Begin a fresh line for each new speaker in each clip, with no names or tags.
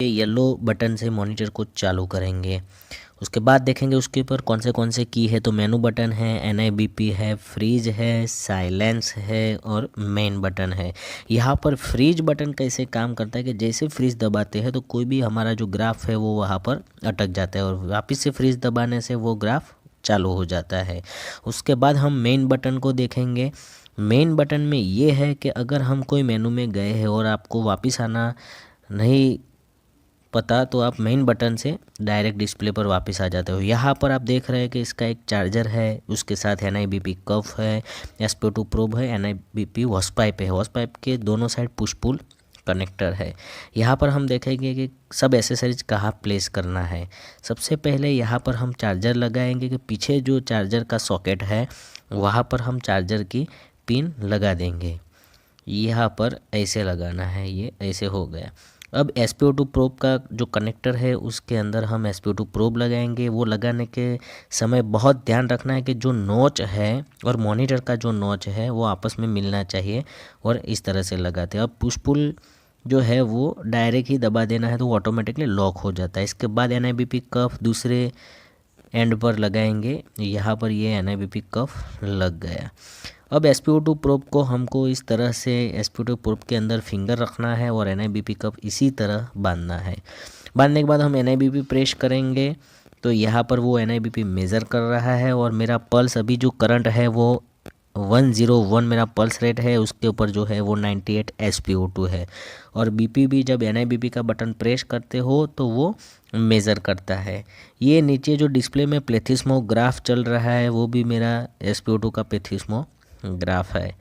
ये yellow button से monitor को चालू करेंगे। उसके बाद देखेंगे उसके ऊपर कौन से की है। तो मेनू बटन है, NIBP है, फ्रीज है, साइलेंस है और मेन बटन है। यहाँ पर फ्रीज बटन कैसे काम करता है कि जैसे फ्रीज दबाते हैं तो कोई भी हमारा जो ग्राफ है वो वहाँ पर अटक जाता है और वापस से फ्रीज दबाने से वो ग्राफ चालू हो जाता है। उसके बाद हम मेन बटन को देखेंगे। मेन बटन में ये है कि अगर हम कोई मेनू में गए हैं और आपको वापस आना नहीं पता तो आप मेन बटन से डायरेक्ट डिस्प्ले पर वापस आ जाते हो। यहाँ पर आप देख रहे हैं कि इसका एक चार्जर है, उसके साथ NIBP कफ है, SP2 प्रोब है, NIBP हॉस पाइप है। हॉस पाइप के दोनों साइड पुश पुल कनेक्टर है। यहाँ पर हम देखेंगे कि सब एसेसरीज कहाँ प्लेस करना है। सबसे पहले यहाँ पर हम चार्जर लगाएंगे कि पीछे जो चार्जर का सॉकेट है वहाँ पर हम चार्जर की पिन लगा देंगे। यहाँ पर ऐसे लगाना है, ये ऐसे हो गया। अब SP2 प्रोब का जो कनेक्टर है उसके अंदर हम SP2 प्रोब लगाएंगे। वो लगाने के समय बहुत ध्यान रखना है कि जो नोच है और मॉनिटर का जो नोच है वो आपस में मिलना चाहिए और इस तरह से लगाते हैं। अब पुश पुल जो है वो डायरेक्ट ही दबा देना है तो वो ऑटोमेटिकली लॉक हो जाता है। इसके बाद NIBP कफ दूसरे एंड पर लगाएंगे। यहाँ पर ये NIBP कफ लग गया। अब SP2 प्रोब को हमको इस तरह से SP2 प्रोब के अंदर फिंगर रखना है और NIBP कप इसी तरह बांधना है। बांधने के बाद हम NIBP प्रेस करेंगे तो यहाँ पर वो NIBP मेज़र कर रहा है और मेरा पल्स अभी जो करंट है वो 101 मेरा पल्स रेट है। उसके ऊपर जो है वो 98 SP2 है। और BP भी जब NIBP का बटन प्रेस करते हो तो वो मेज़र करता है। ये नीचे जो डिस्प्ले में प्लेथिस्मो ग्राफ चल रहा है वो भी मेरा SP2 का प्लेथिस्मो ग्राफ है।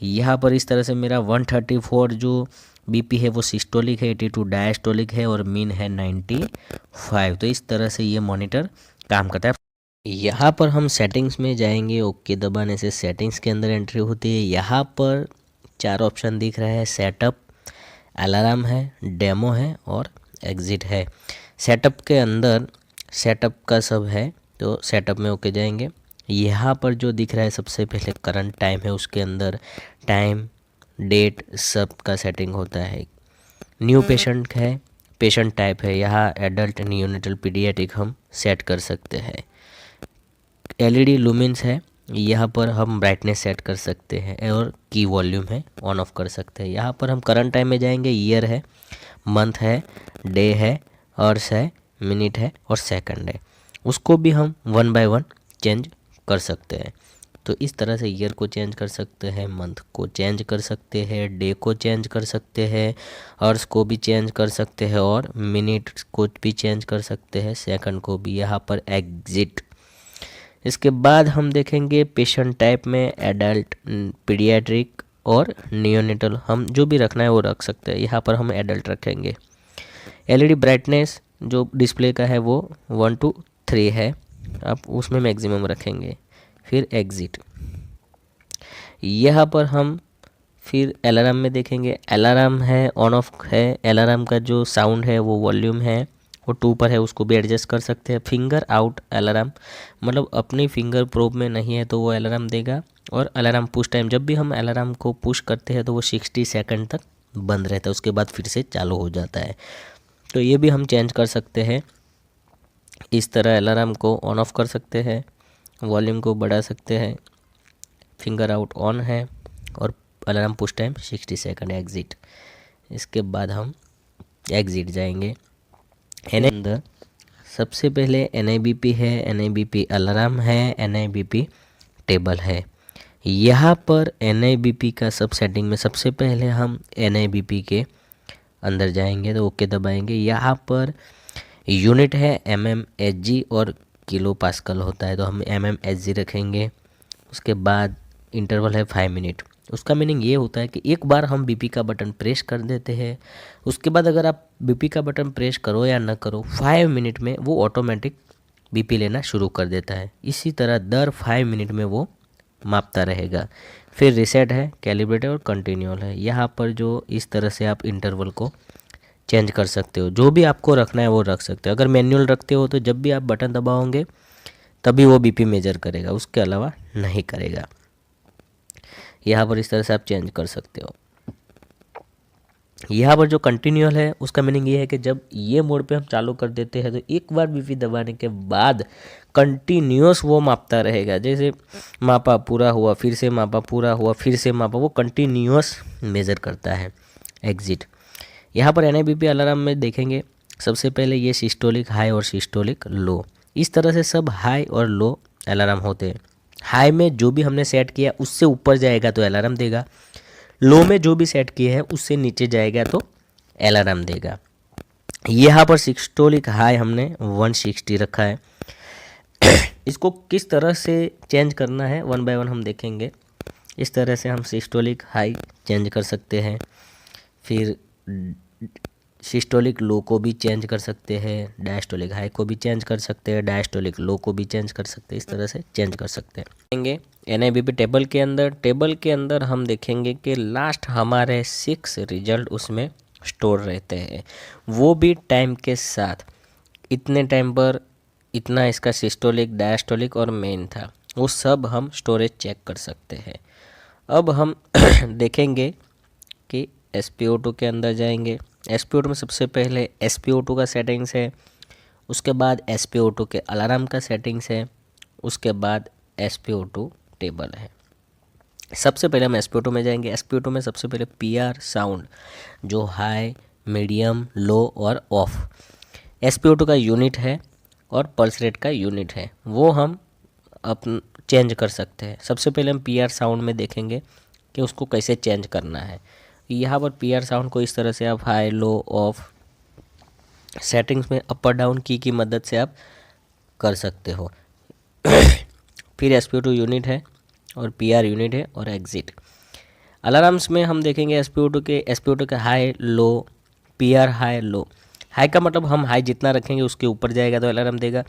यहाँ पर इस तरह से मेरा 134 जो BP है वो सिस्टोलिक है, 82 डायस्टोलिक है और मीन है 95। तो इस तरह से ये मॉनिटर काम करता है। यहाँ पर हम सेटिंग्स में जाएंगे। ओके दबाने से सेटिंग्स के अंदर एंट्री होती है। यहाँ पर 4 ऑप्शन दिख रहा है, सेटअप, अलार्म है, डेमो है और एग्ज़िट है। सेटअप के अंदर सेटअप का सब है तो सेटअप में ओके जाएंगे। यहाँ पर जो दिख रहा है सबसे पहले करंट टाइम है, उसके अंदर टाइम, डेट सब का सेटिंग होता है। न्यू पेशेंट है, पेशेंट टाइप है, यहाँ एडल्ट, नियोनेटल, पीडियाट्रिक हम सेट कर सकते हैं। LED लुमिन्स है, यहाँ पर हम ब्राइटनेस सेट कर सकते हैं और की वॉल्यूम है ऑन ऑफ कर सकते हैं। यहाँ पर हम करंट टाइम में जाएंगे। ईयर है, मंथ है, डे है, आवर्स है, मिनट है और सेकंड है। उसको भी हम 1 बाय 1 चेंज कर सकते हैं। तो इस तरह से ईयर को चेंज कर सकते हैं, मंथ को चेंज कर सकते हैं, डे को चेंज कर सकते हैं, आवर्स को भी चेंज कर सकते हैं और मिनट को भी चेंज कर सकते हैं, सेकंड को भी। यहाँ पर एग्जिट। इसके बाद हम देखेंगे पेशेंट टाइप में एडल्ट, पीडियाट्रिक और नियोनेटल, हम जो भी रखना है वो रख सकते हैं। यहाँ पर हम एडल्ट रखेंगे। LED ब्राइटनेस जो डिस्प्ले का है वो 1 to 3 है, आप उसमें मैक्सिमम रखेंगे। फिर एग्ज़िट। यहाँ पर हम फिर अलार्म में देखेंगे। अलार्म है, ऑन ऑफ है। अलार्म का जो साउंड है वो वॉल्यूम है वो 2 पर है, उसको भी एडजस्ट कर सकते हैं। फिंगर आउट अलार्म, मतलब अपनी फिंगर प्रोब में नहीं है तो वो अलार्म देगा। और अलार्म पुश टाइम, जब भी हम अलार्म को पुश करते हैं तो वो 60 सेकंड तक बंद रहता है, उसके बाद फिर से चालू हो जाता है। तो ये भी हम चेंज कर सकते हैं। इस तरह अलार्म को ऑन ऑफ कर सकते हैं, वॉल्यूम को बढ़ा सकते हैं। फिंगर आउट ऑन है और alarm push time 60 second. Exit. इसके बाद हम एग्ज़िट जाएंगे। अंदर सबसे पहले NIBP है, NIBP अलार्म है, NIBP टेबल है। यहाँ पर NIBP का सब सेटिंग में सबसे पहले हम NIBP के अंदर जाएंगे तो ओके दबाएंगे। यहाँ पर यूनिट है mmHg और किलो पास्कल होता है तो हम mmHg रखेंगे। उसके बाद इंटरवल है 5 मिनट। उसका मीनिंग ये होता है कि एक बार हम BP का बटन प्रेस कर देते हैं, उसके बाद अगर आप BP का बटन प्रेस करो या ना करो 5 मिनट में वो ऑटोमेटिक BP लेना शुरू कर देता है। इसी तरह दर 5 मिनट में वो मापता रहेगा। फिर रिसेट है, कैलिब्रेटर और कंटिन्यूअल है। यहाँ पर जो इस तरह से आप इंटरवल को चेंज कर सकते हो, जो भी आपको रखना है वो रख सकते हो। अगर मैनुअल रखते हो तो जब भी आप बटन दबाओगे तभी वो BP मेजर करेगा, उसके अलावा नहीं करेगा। यहाँ पर इस तरह से आप चेंज कर सकते हो। यहाँ पर जो कंटिन्यूअल है उसका मीनिंग ये है कि जब ये मोड पे हम चालू कर देते हैं तो एक बार बीपी दबाने के बाद कंटिन्यूअस वो मापता रहेगा। जैसे मापा पूरा हुआ, फिर से मापा पूरा हुआ, फिर से मापा, वो कंटिन्यूअस मेज़र करता है। एग्जिट। यहाँ पर NIBP अलार्म में देखेंगे सबसे पहले ये सिस्टोलिक हाई और सिस्टोलिक लो, इस तरह से सब हाई और लो अलार्म होते हैं। हाई में जो भी हमने सेट किया उससे ऊपर जाएगा तो अलार्म देगा, लो में जो भी सेट किए हैं उससे नीचे जाएगा तो अलार्म देगा। यहाँ पर सिस्टोलिक हाई हमने 160 रखा है। इसको किस तरह से चेंज करना है वन बाय वन हम देखेंगे। इस तरह से हम सिस्टोलिक हाई चेंज कर सकते हैं, फिर सिस्टोलिक लो को भी चेंज कर सकते हैं, डायस्टोलिक हाई को भी चेंज कर सकते हैं, डायस्टोलिक लो को भी चेंज कर सकते हैं। इस तरह से चेंज कर सकते हैं। देखेंगे NIBP टेबल के अंदर हम देखेंगे कि लास्ट हमारे 6 रिजल्ट उसमें स्टोर रहते हैं, वो भी टाइम के साथ। इतने टाइम पर इतना इसका सिस्टोलिक, डायस्टोलिक और मेन था, वो सब हम स्टोरेज चेक कर सकते हैं। अब हम देखेंगे कि SpO2 के अंदर जाएंगे। SpO2 में सबसे पहले SpO2 का सेटिंग्स है, उसके बाद SpO2 के अलार्म का सेटिंग्स है, उसके बाद SpO2 टेबल है। सबसे पहले हम SpO2 में जाएंगे। SpO2 में सबसे पहले PR साउंड, जो हाई, मीडियम, लो और ऑफ SpO2 का यूनिट है और पल्स रेट का यूनिट है, वो हम अपन चेंज कर सकते हैं। सबसे पहले हम PR साउंड में देखेंगे कि उसको कैसे चेंज करना है। यहाँ पर PR साउंड को इस तरह से आप हाई, लो, ऑफ सेटिंग्स में अपर डाउन की मदद से आप कर सकते हो। फिर SpO2 यूनिट है और PR यूनिट है और एग्जिट। अलार्म्स में हम देखेंगे SpO2 के हाई, लो, PR हाई, लो। हाई का मतलब हम हाई जितना रखेंगे उसके ऊपर जाएगा तो अलार्म देगा,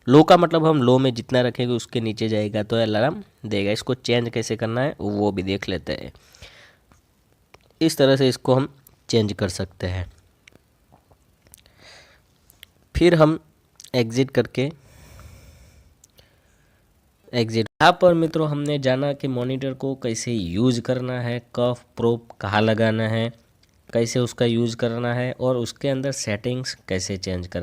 लो का मतलब हम लो में जितना रखेंगे उसके नीचे जाएगा तो अलार्म देगा। इसको चेंज कैसे करना है वो भी देख लेते हैं। इस तरह से इसको हम चेंज कर सकते हैं। फिर हम एग्जिट करके यहाँ पर मित्रों हमने जाना कि मॉनिटर को कैसे यूज़ करना है, कफ प्रोब कहाँ लगाना है, कैसे उसका यूज़ करना है और उसके अंदर सेटिंग्स कैसे चेंज करना है।